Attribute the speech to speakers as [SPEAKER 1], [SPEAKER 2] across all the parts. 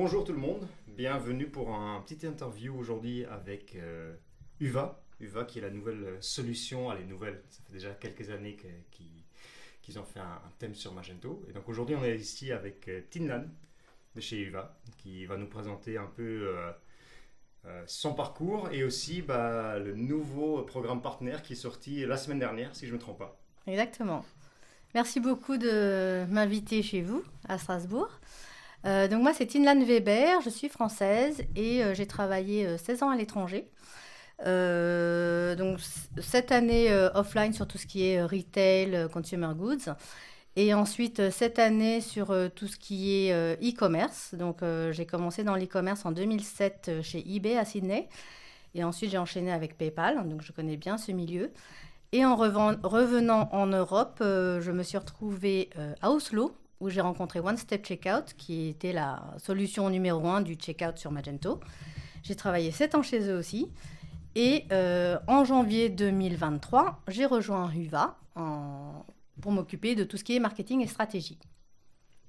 [SPEAKER 1] Bonjour tout le monde, bienvenue pour un petit interview aujourd'hui avec UVA. UVA qui est la nouvelle solution, elle est nouvelle, ça fait déjà quelques années qu'ils ont fait un thème sur Magento. Et donc aujourd'hui on est ici avec Tinlan de chez UVA qui va nous présenter un peu son parcours et aussi le nouveau programme partenaire qui est sorti la semaine dernière si je ne me trompe pas.
[SPEAKER 2] Exactement. Merci beaucoup de m'inviter chez vous à Strasbourg. Donc moi c'est Tinlan Weber, je suis française et j'ai travaillé 16 ans à l'étranger. Donc cette année offline sur tout ce qui est retail, consumer goods. Et ensuite, cette année, sur tout ce qui est e-commerce. Donc, j'ai commencé dans l'e-commerce en 2007 chez eBay à Sydney. Et ensuite, j'ai enchaîné avec PayPal. Donc, je connais bien ce milieu. Et en revenant en Europe, je me suis retrouvée à Oslo, où j'ai rencontré One Step Checkout, qui était la solution numéro 1 du checkout sur Magento. J'ai travaillé 7 ans chez eux aussi. Et en janvier 2023, j'ai rejoint UVA pour m'occuper de tout ce qui est marketing et stratégie.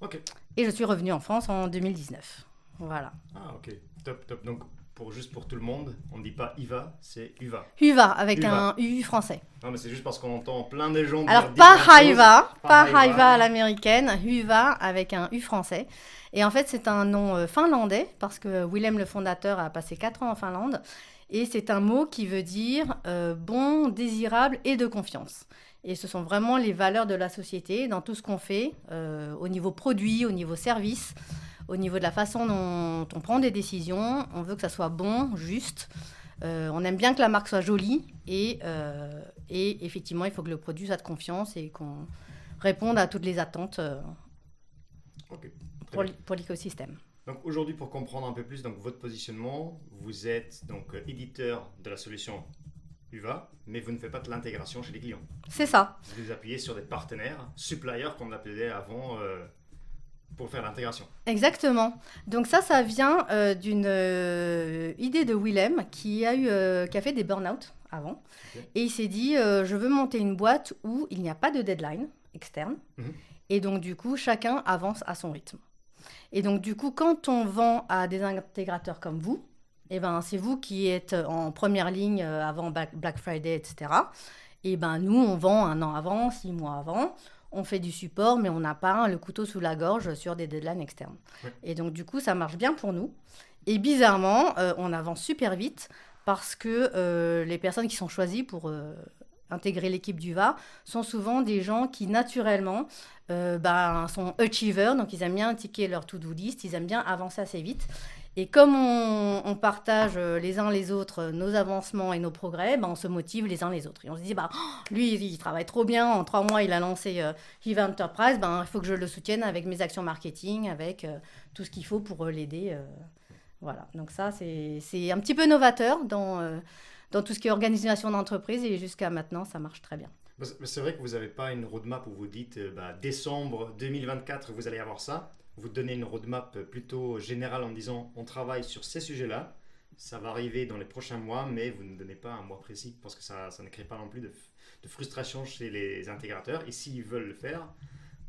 [SPEAKER 1] Ok.
[SPEAKER 2] Et je suis revenue en France en 2019. Voilà.
[SPEAKER 1] Ah ok, top. Donc juste pour tout le monde, on ne dit pas IVA, c'est UVA.
[SPEAKER 2] UVA avec
[SPEAKER 1] UVA.
[SPEAKER 2] un U français.
[SPEAKER 1] Non mais c'est juste parce qu'on entend plein de gens
[SPEAKER 2] Alors
[SPEAKER 1] dire
[SPEAKER 2] pas
[SPEAKER 1] différentes
[SPEAKER 2] Hiva,
[SPEAKER 1] choses.
[SPEAKER 2] pas Hiva à l'américaine, UVA avec un U français. Et en fait c'est un nom finlandais parce que Willem le fondateur a passé 4 ans en Finlande. Et c'est un mot qui veut dire bon, désirable et de confiance. Et ce sont vraiment les valeurs de la société dans tout ce qu'on fait, au niveau produit, au niveau service, au niveau de la façon dont on prend des décisions. On veut que ça soit bon, juste. On aime bien que la marque soit jolie et effectivement, il faut que le produit soit de confiance et qu'on réponde à toutes les attentes
[SPEAKER 1] Ok,
[SPEAKER 2] pour l'écosystème.
[SPEAKER 1] Donc aujourd'hui, pour comprendre un peu plus donc, votre positionnement, vous êtes donc éditeur de la solution UVA, mais vous ne faites pas de l'intégration chez les clients.
[SPEAKER 2] C'est ça.
[SPEAKER 1] Vous appuyez sur des partenaires, suppliers qu'on appelait avant, pour faire l'intégration.
[SPEAKER 2] Exactement. Donc ça vient d'une idée de Willem qui a fait des burn-out avant. Okay. Et il s'est dit, je veux monter une boîte où il n'y a pas de deadline externe. Mm-hmm. Et donc du coup, chacun avance à son rythme. Et donc, du coup, quand on vend à des intégrateurs comme vous, eh ben, c'est vous qui êtes en première ligne avant Black Friday, etc. Et ben, nous, on vend 1 an avant, 6 mois avant. On fait du support, mais on n'a pas le couteau sous la gorge sur des deadlines externes. Ouais. Et donc, du coup, ça marche bien pour nous. Et bizarrement, on avance super vite parce que les personnes qui sont choisies pour intégrer l'équipe d'UVA sont souvent des gens qui, naturellement, sont achievers, donc ils aiment bien ticker leur to-do list, ils aiment bien avancer assez vite. Et comme on partage les uns les autres nos avancements et nos progrès, on se motive les uns les autres. Et on se dit, lui, il travaille trop bien, en 3 mois, il a lancé UVA Enterprise, il faut que je le soutienne avec mes actions marketing, avec tout ce qu'il faut pour l'aider. Voilà, donc ça, c'est un petit peu novateur dans tout ce qui est organisation d'entreprise, et jusqu'à maintenant, ça marche très bien.
[SPEAKER 1] C'est vrai que vous n'avez pas une roadmap où vous dites décembre 2024, vous allez avoir ça. Vous donnez une roadmap plutôt générale en disant on travaille sur ces sujets-là, ça va arriver dans les prochains mois, mais vous ne donnez pas un mois précis parce que ça ne crée pas non plus de frustration chez les intégrateurs. Et s'ils veulent le faire,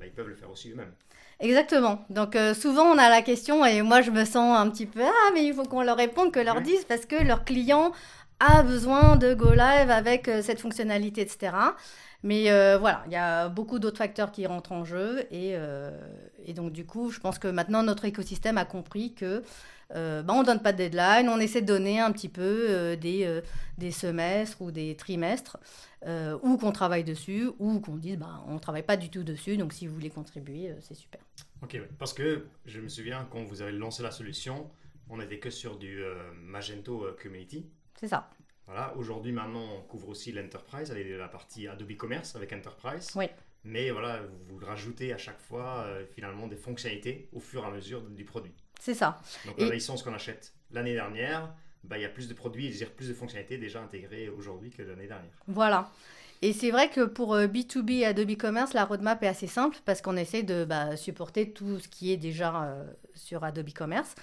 [SPEAKER 1] ils peuvent le faire aussi eux-mêmes.
[SPEAKER 2] Exactement. Donc souvent on a la question et moi je me sens un petit peu mais il faut qu'on leur réponde, que leur dise parce que leurs clients a besoin de go live avec cette fonctionnalité, etc. Mais voilà, il y a beaucoup d'autres facteurs qui rentrent en jeu et donc du coup, je pense que maintenant notre écosystème a compris que on donne pas de deadline, on essaie de donner un petit peu des semestres ou des trimestres ou qu'on travaille dessus ou qu'on dise on travaille pas du tout dessus, donc si vous voulez contribuer, c'est super.
[SPEAKER 1] Ok, parce que je me souviens quand vous avez lancé la solution, on n'était que sur du Magento Community.
[SPEAKER 2] C'est ça.
[SPEAKER 1] Voilà, aujourd'hui, maintenant, on couvre aussi l'Enterprise, la partie Adobe Commerce avec Enterprise.
[SPEAKER 2] Oui.
[SPEAKER 1] Mais voilà, vous rajoutez à chaque fois, finalement, des fonctionnalités au fur et à mesure du produit.
[SPEAKER 2] C'est ça.
[SPEAKER 1] Donc, la licence qu'on achète l'année dernière, il y a plus de produits, c'est-à-dire plus de fonctionnalités déjà intégrées aujourd'hui que l'année dernière.
[SPEAKER 2] Voilà. Et c'est vrai que pour B2B et Adobe Commerce, la roadmap est assez simple parce qu'on essaie de supporter tout ce qui est déjà sur Adobe Commerce.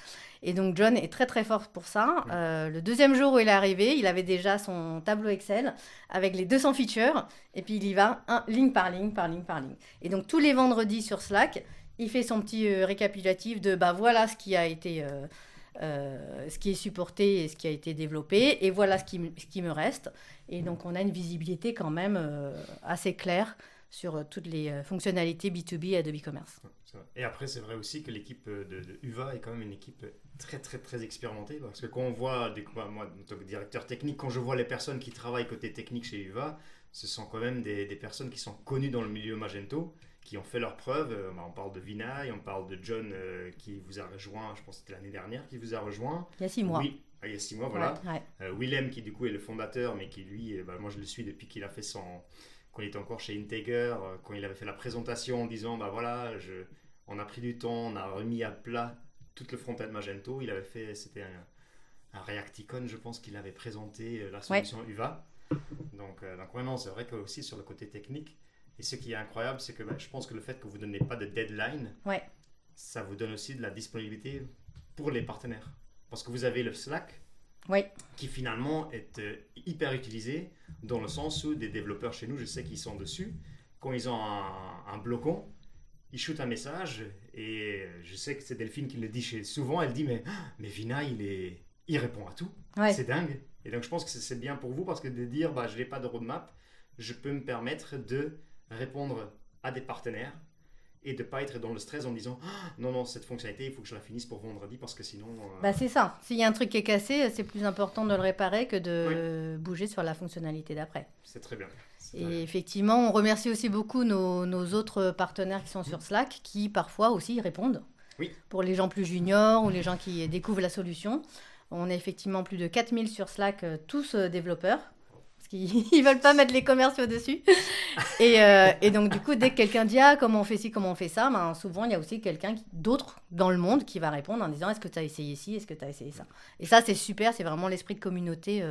[SPEAKER 2] Et donc, John est très, très fort pour ça. Oui. Le deuxième jour où il est arrivé, il avait déjà son tableau Excel avec les 200 features. Et puis, il y va ligne par ligne, par ligne, par ligne. Et donc, tous les vendredis sur Slack, il fait son petit récapitulatif de bah voilà ce qui a été ce qui est supporté et ce qui a été développé, et voilà ce qui me reste. Et donc, on a une visibilité quand même assez claire sur toutes les fonctionnalités B2B et Adobe Commerce.
[SPEAKER 1] Et après, c'est vrai aussi que l'équipe de UVA est quand même une équipe très, très, très expérimentée. Parce que quand on voit, moi, en tant que directeur technique, quand je vois les personnes qui travaillent côté technique chez UVA, ce sont quand même des personnes qui sont connues dans le milieu Magento, qui ont fait leurs preuves. On parle de Vinay, on parle de John qui vous a rejoint, je pense que c'était l'année dernière, qui vous a rejoint.
[SPEAKER 2] Il y a 6 mois.
[SPEAKER 1] Oui, il y a 6 mois, voilà.
[SPEAKER 2] Ouais.
[SPEAKER 1] Willem, qui du coup est le fondateur, mais qui lui, moi je le suis depuis qu'il a fait quand il était encore chez Integer, quand il avait fait la présentation en disant, bah voilà, on a pris du temps, on a remis à plat tout le front-end Magento. Il avait fait, c'était un Reacticon, je pense qu'il avait présenté la solution UVA. Donc non, c'est vrai que aussi sur le côté technique, et ce qui est incroyable, c'est que je pense que le fait que vous ne donnez pas de deadline, ça vous donne aussi de la disponibilité pour les partenaires. Parce que vous avez le Slack, qui finalement est hyper utilisé, dans le sens où des développeurs chez nous, je sais qu'ils sont dessus, quand ils ont un blocon, ils shootent un message, et je sais que c'est Delphine qui le dit souvent, elle dit mais Vina, il répond à tout, c'est dingue. Et donc je pense que c'est bien pour vous, parce que de dire je n'ai pas de roadmap, je peux me permettre de répondre à des partenaires et de ne pas être dans le stress en disant non, cette fonctionnalité, il faut que je la finisse pour vendredi, parce que sinon...
[SPEAKER 2] c'est ça. S'il y a un truc qui est cassé, c'est plus important de le réparer que de bouger sur la fonctionnalité d'après.
[SPEAKER 1] C'est très bien.
[SPEAKER 2] Et effectivement, on remercie aussi beaucoup nos autres partenaires qui sont sur Slack, qui parfois aussi répondent.
[SPEAKER 1] Oui.
[SPEAKER 2] Pour les gens plus juniors ou les gens qui découvrent la solution. On est effectivement plus de 4000 sur Slack, tous développeurs. Parce qu'ils ne veulent pas mettre les commerciaux dessus. Et donc, du coup, dès que quelqu'un dit comment on fait ci, comment on fait ça, souvent, il y a aussi quelqu'un d'autre dans le monde qui va répondre en disant est-ce que tu as essayé ci, est-ce que tu as essayé ça. Et ça, c'est super, c'est vraiment l'esprit de communauté.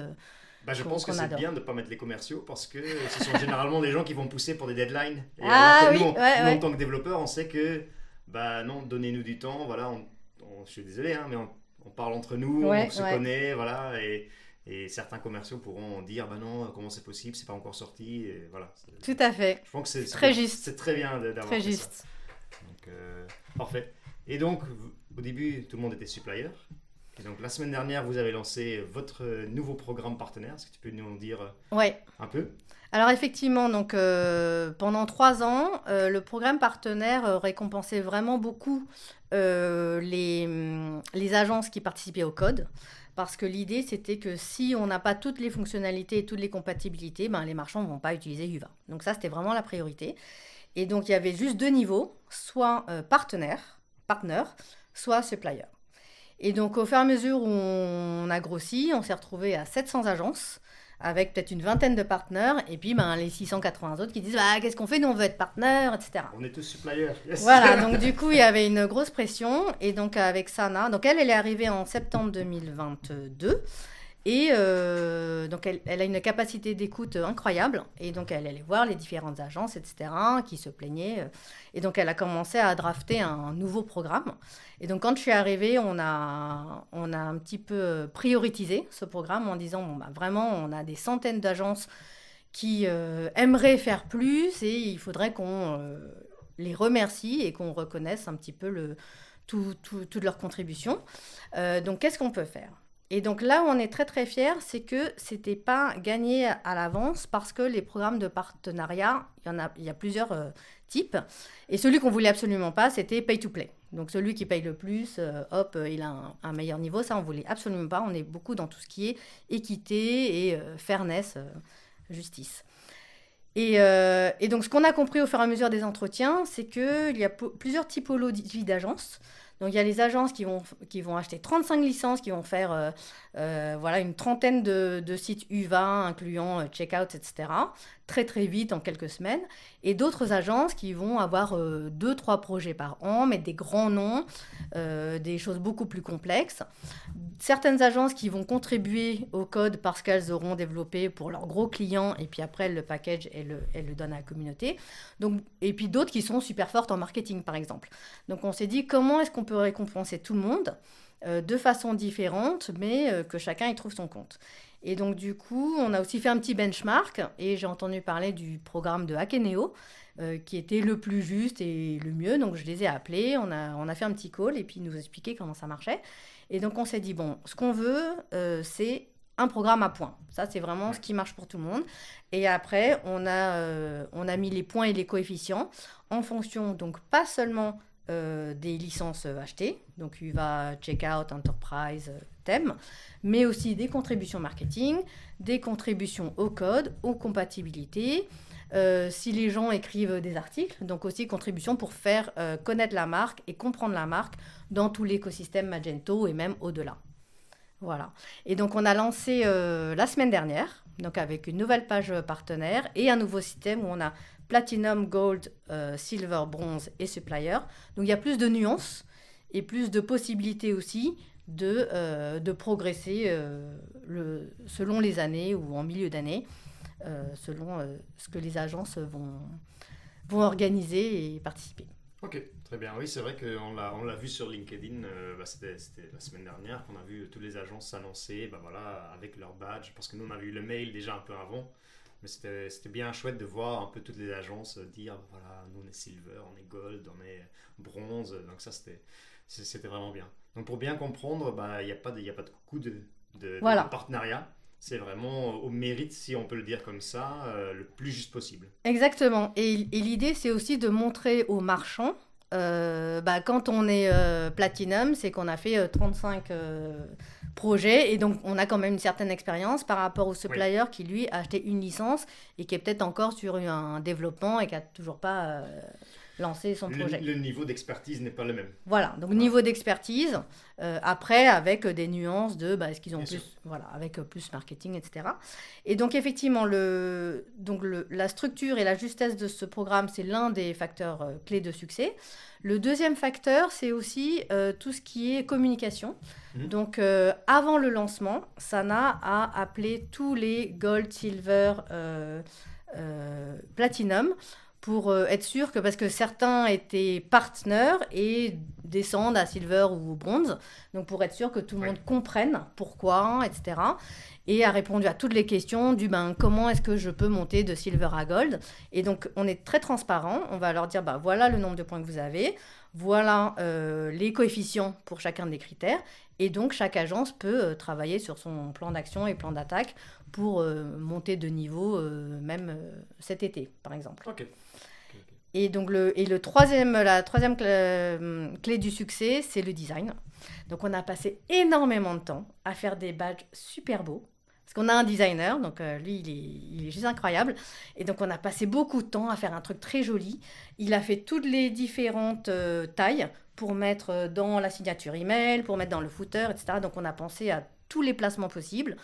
[SPEAKER 1] Je pense que c'est bien de ne pas mettre les commerciaux, parce que ce sont généralement des gens qui vont pousser pour des deadlines. Et nous, en tant que développeurs, on sait que non, donnez-nous du temps. Voilà, je suis désolé, mais on parle entre nous, on se connaît, voilà, et certains commerciaux pourront dire non, comment c'est possible, c'est pas encore sorti, et voilà.
[SPEAKER 2] Tout à fait.
[SPEAKER 1] Je pense que c'est
[SPEAKER 2] très juste.
[SPEAKER 1] C'est très bien d'avoir
[SPEAKER 2] très
[SPEAKER 1] fait
[SPEAKER 2] juste.
[SPEAKER 1] ça. Donc, parfait. Et donc, au début, tout le monde était supplier. Et donc, la semaine dernière, vous avez lancé votre nouveau programme partenaire. Est-ce que tu peux nous en dire un peu ?
[SPEAKER 2] Alors effectivement, donc, pendant 3 ans, le programme partenaire récompensait vraiment beaucoup les agences qui participaient au code. Parce que l'idée, c'était que si on n'a pas toutes les fonctionnalités et toutes les compatibilités, les marchands ne vont pas utiliser UVA. Donc ça, c'était vraiment la priorité. Et donc, il y avait juste 2 niveaux, soit partner, soit supplier. Et donc, au fur et à mesure où on a grossi, on s'est retrouvé à 700 agences, avec peut-être une vingtaine de partenaires, et puis les 680 autres qui disent qu'est-ce qu'on fait, nous on veut être partenaire, etc.
[SPEAKER 1] On est tous suppliers. Yes.
[SPEAKER 2] Voilà, donc du coup il y avait une grosse pression, et donc avec Sana, donc elle est arrivée en septembre 2022, et donc elle a une capacité d'écoute incroyable, et donc elle allait voir les différentes agences, etc., qui se plaignaient, et donc elle a commencé à drafter un nouveau programme. Et donc quand je suis arrivée, on a un petit peu prioritisé ce programme en disant vraiment on a des centaines d'agences qui aimeraient faire plus, et il faudrait qu'on les remercie et qu'on reconnaisse un petit peu toute leur contribution. Donc qu'est-ce qu'on peut faire ? Et donc là où on est très très fiers, c'est que ce n'était pas gagné à l'avance, parce que les programmes de partenariat, il y a plusieurs types. Et celui qu'on ne voulait absolument pas, c'était pay to play. Donc celui qui paye le plus, il a un meilleur niveau. Ça, on ne voulait absolument pas. On est beaucoup dans tout ce qui est équité et fairness, justice. Et donc ce qu'on a compris au fur et à mesure des entretiens, c'est qu'il y a plusieurs typologies d'agences. Donc, il y a les agences qui vont acheter 35 licences, qui vont faire une trentaine de sites UVA, incluant checkout, etc., très, très vite, en quelques semaines. Et d'autres agences qui vont avoir 2-3 projets par an, mais des grands noms, des choses beaucoup plus complexes. Certaines agences qui vont contribuer au code parce qu'elles auront développé pour leurs gros clients, et puis après, le package, elles le donnent à la communauté. Donc, et puis d'autres qui sont super fortes en marketing, par exemple. Donc, on s'est dit, comment est-ce qu'on peut récompenser tout le monde de façon différente, mais que chacun y trouve son compte. Et donc, du coup, on a aussi fait un petit benchmark et j'ai entendu parler du programme de Akeneo qui était le plus juste et le mieux. Donc, je les ai appelés, on a fait un petit call et puis ils nous expliquaient comment ça marchait. Et donc, on s'est dit, bon, ce qu'on veut, c'est un programme à points. Ça, c'est vraiment ce qui marche pour tout le monde. Et après, on a mis les points et les coefficients en fonction, donc pas seulement des licences achetées, donc UVA, Checkout, Enterprise, thème, mais aussi des contributions marketing, des contributions au code, aux compatibilités, si les gens écrivent des articles, donc aussi contributions pour faire connaître la marque et comprendre la marque dans tout l'écosystème Magento et même au-delà. Voilà. Et donc, on a lancé la semaine dernière, donc avec une nouvelle page partenaire et un nouveau système où on a Platinum, Gold, Silver, Bronze et Supplier. Donc, il y a plus de nuances et plus de possibilités aussi de progresser selon les années ou en milieu d'année, selon ce que les agences vont organiser et participer.
[SPEAKER 1] Ok, très bien. Oui, c'est vrai qu'on l'a vu sur LinkedIn, c'était la semaine dernière qu'on a vu toutes les agences s'annoncer avec leur badge, parce que nous on avait eu le mail déjà un peu avant, mais c'était bien chouette de voir un peu toutes les agences dire voilà, nous on est silver, on est gold, on est bronze, donc ça c'était vraiment bien. Donc pour bien comprendre, il n'y a pas de coût de partenariat. C'est vraiment au mérite, si on peut le dire comme ça, le plus juste possible.
[SPEAKER 2] Exactement. Et l'idée, c'est aussi de montrer aux marchands, quand on est Platinum, c'est qu'on a fait 35 projets, et donc on a quand même une certaine expérience par rapport au supplier qui, lui, a acheté une licence et qui est peut-être encore sur un développement et qui n'a toujours pas lancé son projet.
[SPEAKER 1] Le niveau d'expertise n'est pas le même.
[SPEAKER 2] Voilà, donc niveau d'expertise, après avec des nuances de est-ce qu'ils ont plus, avec plus marketing, etc. Et donc effectivement, la structure et la justesse de ce programme, c'est l'un des facteurs clés de succès. Le deuxième facteur, c'est aussi tout ce qui est communication. Donc avant le lancement, Sana a appelé tous les Gold, Silver, Platinum, pour être sûr que, parce que certains étaient partenaires et descendent à silver ou bronze, donc pour être sûr que tout le monde comprenne pourquoi, etc. Et a répondu à toutes les questions du comment est-ce que je peux monter de silver à gold. Et donc on est très transparent, on va leur dire voilà le nombre de points que vous avez, voilà les coefficients pour chacun des critères, et donc chaque agence peut travailler sur son plan d'action et plan d'attaque pour monter de niveau même cet été par exemple.
[SPEAKER 1] Ok.
[SPEAKER 2] Et donc la troisième clé du succès, c'est le design. Donc on a passé énormément de temps à faire des badges super beaux. Parce qu'on a un designer, donc lui il est juste incroyable. Et donc on a passé beaucoup de temps à faire un truc très joli. Il a fait toutes les différentes tailles pour mettre dans la signature email, pour mettre dans le footer, etc. Donc on a pensé à tous les placements possibles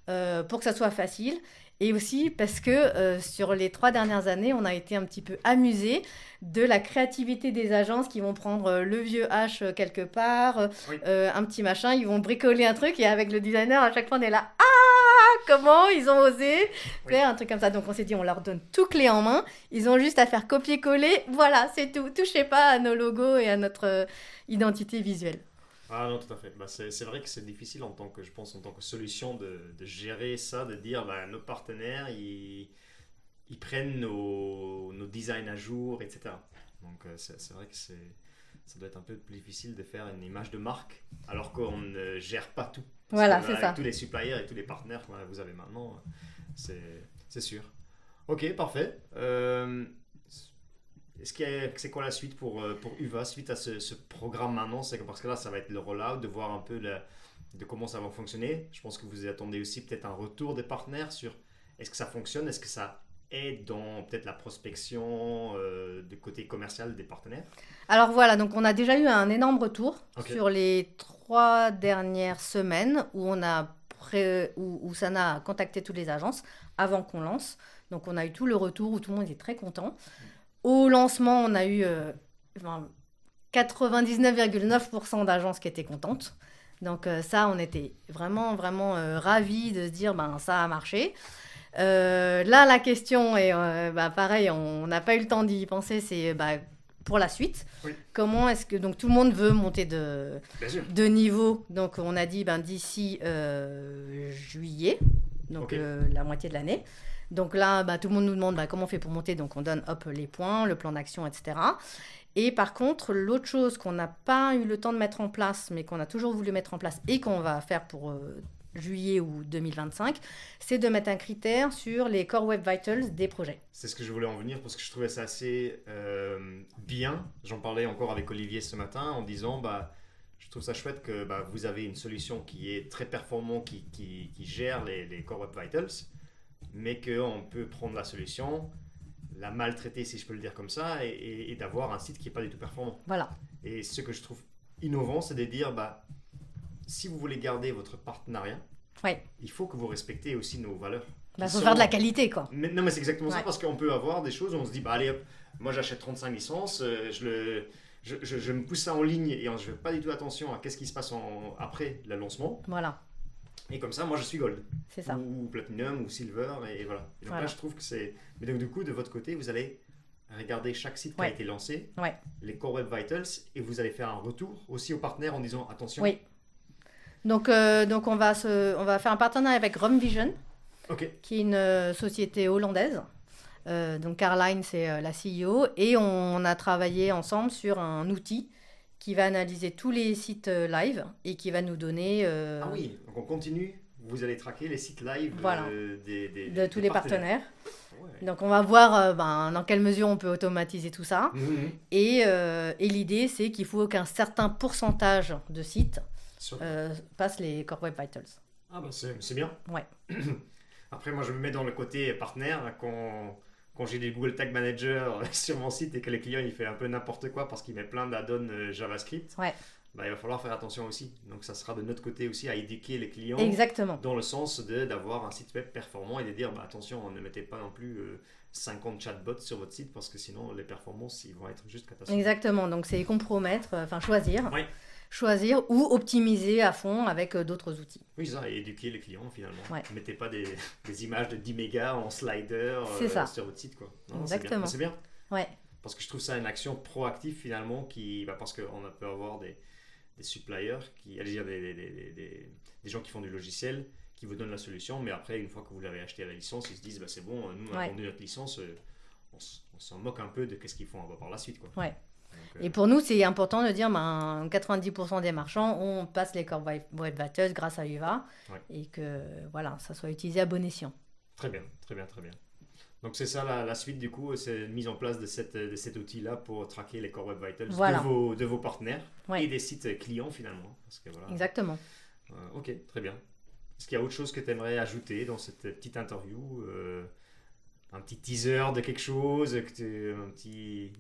[SPEAKER 2] pour que ça soit facile. Et aussi parce que sur les 3 dernières années, on a été un petit peu amusés de la créativité des agences qui vont prendre le vieux H quelque part, un petit machin, ils vont bricoler un truc et avec le designer, à chaque fois, on est là « Ah, comment ils ont osé faire un truc comme ça ?» Donc on s'est dit, on leur donne tout clé en main, ils ont juste à faire copier-coller, voilà, c'est tout. Touchez pas à nos logos et à notre identité visuelle.
[SPEAKER 1] Ah non, tout à fait. C'est vrai que c'est difficile en tant que solution de gérer ça, de dire nos partenaires, ils prennent nos designs à jour, etc. Donc c'est vrai que ça doit être un peu plus difficile de faire une image de marque alors qu'on ne gère pas tout.
[SPEAKER 2] Voilà, c'est ça.
[SPEAKER 1] Tous les suppliers et tous les partenaires que vous avez maintenant, c'est sûr. Ok, parfait. C'est quoi la suite pour UVA suite à ce programme maintenant? C'est parce que là, ça va être le rollout, de voir un peu de comment ça va fonctionner. Je pense que vous attendez aussi peut-être un retour des partenaires sur est-ce que ça fonctionne, est-ce que ça aide dans peut-être la prospection du côté commercial des partenaires?
[SPEAKER 2] Alors voilà, donc on a déjà eu un énorme retour sur les 3 dernières semaines où Sana a contacté toutes les agences avant qu'on lance. Donc on a eu tout le retour où tout le monde était très content. Au lancement, on a eu 99,9% d'agences qui étaient contentes. Donc ça, on était vraiment, vraiment ravis de se dire ça a marché. Là, la question est pareil, on n'a pas eu le temps d'y penser, c'est pour la suite.
[SPEAKER 1] Oui.
[SPEAKER 2] Comment est-ce que... Donc, tout le monde veut monter
[SPEAKER 1] Bien sûr.
[SPEAKER 2] de niveau. Donc, on a dit d'ici juillet, donc la moitié de l'année. Donc là, tout le monde nous demande comment on fait pour monter. Donc, on donne les points, le plan d'action, etc. Et par contre, l'autre chose qu'on n'a pas eu le temps de mettre en place, mais qu'on a toujours voulu mettre en place et qu'on va faire pour juillet ou 2025, c'est de mettre un critère sur les Core Web Vitals des projets.
[SPEAKER 1] C'est ce que je voulais en venir parce que je trouvais ça assez bien. J'en parlais encore avec Olivier ce matin en disant je trouve ça chouette que vous avez une solution qui est très performante, qui gère les Core Web Vitals, mais qu'on peut prendre la solution, la maltraiter si je peux le dire comme ça, et d'avoir un site qui n'est pas du tout performant.
[SPEAKER 2] Voilà.
[SPEAKER 1] Et ce que je trouve innovant, c'est de dire si vous voulez garder votre partenariat, il faut que vous respectez aussi nos valeurs.
[SPEAKER 2] Il faut faire de la qualité, quoi.
[SPEAKER 1] Mais c'est exactement ça, parce qu'on peut avoir des choses où on se dit, allez hop, moi j'achète 35 licences, je me pousse ça en ligne et je ne fais pas du tout attention à qu'est-ce qui se passe après le lancement.
[SPEAKER 2] Voilà.
[SPEAKER 1] Et comme ça, moi je suis gold.
[SPEAKER 2] C'est ça.
[SPEAKER 1] Ou platinum, ou silver, et voilà. Et donc là, je trouve que c'est... Mais donc du coup, de votre côté, vous allez regarder chaque site qui a été lancé, les Core Web Vitals, et vous allez faire un retour aussi aux partenaires en disant, attention...
[SPEAKER 2] Oui. Donc on va faire un partenariat avec Rum Vision, qui est une société hollandaise. Donc Caroline, c'est la CEO, et on a travaillé ensemble sur un outil qui va analyser tous les sites live et qui va nous donner...
[SPEAKER 1] Ah oui, donc on continue, vous allez traquer les sites live
[SPEAKER 2] de tous les partenaires. Ouais. Donc on va voir dans quelle mesure on peut automatiser tout ça. Et l'idée, c'est qu'il faut qu'un certain pourcentage de sites passe les Core Web Vitals.
[SPEAKER 1] Ah c'est bien.
[SPEAKER 2] Ouais.
[SPEAKER 1] Après, moi, je me mets dans le côté partenaire. Quand j'ai des Google Tag Manager sur mon site et que le client il fait un peu n'importe quoi parce qu'il met plein d'add-ons JavaScript, il va falloir faire attention aussi. Donc, ça sera de notre côté aussi à éduquer les clients.
[SPEAKER 2] Exactement.
[SPEAKER 1] Dans le sens d'avoir un site web performant et de dire attention, ne mettez pas non plus 50 chatbots sur votre site parce que sinon, les performances ils vont être juste catastrophiques.
[SPEAKER 2] Exactement. Donc, c'est compromettre, choisir. Oui. Choisir ou optimiser à fond avec d'autres outils.
[SPEAKER 1] Oui, ça, et éduquer les clients finalement. Ne mettez pas des images de 10 mégas en slider sur votre site. Non,
[SPEAKER 2] exactement.
[SPEAKER 1] C'est bien.
[SPEAKER 2] Ouais.
[SPEAKER 1] Parce que je trouve ça une action proactive finalement, parce qu'on peut avoir des suppliers, des gens qui font du logiciel, qui vous donnent la solution, mais après, une fois que vous l'avez acheté à la licence, ils se disent c'est bon, nous on a vendu notre licence, on s'en moque un peu de ce qu'ils font par la suite.
[SPEAKER 2] Ouais. Et pour nous, c'est important de dire 90% des marchands, on passe les Core Web Vitals grâce à UVA et que ça soit utilisé à bon escient.
[SPEAKER 1] Très bien, très bien, très bien. Donc c'est ça la suite du coup, c'est une mise en place de cet outil-là pour traquer les Core Web Vitals de vos partenaires et des sites clients finalement. Parce que,
[SPEAKER 2] exactement.
[SPEAKER 1] Ok, très bien. Est-ce qu'il y a autre chose que tu aimerais ajouter dans cette petite interview un petit teaser de quelque chose, un petit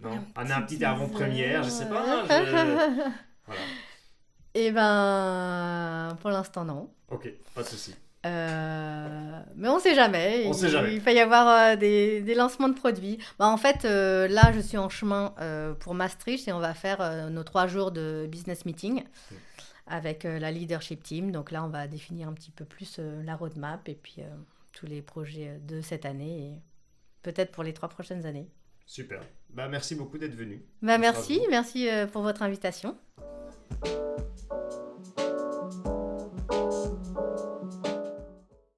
[SPEAKER 1] avant-première, je sais pas. Voilà.
[SPEAKER 2] Eh pour l'instant non.
[SPEAKER 1] Ok, pas de souci.
[SPEAKER 2] Mais on sait jamais. Il peut y avoir des lancements de produits. En fait, là, je suis en chemin pour Maastricht et on va faire nos 3 jours de business meeting avec la leadership team. Donc là, on va définir un petit peu plus la roadmap et puis tous les projets de cette année et peut-être pour les 3 prochaines années.
[SPEAKER 1] Super. Merci beaucoup d'être venu.
[SPEAKER 2] Merci pour votre invitation.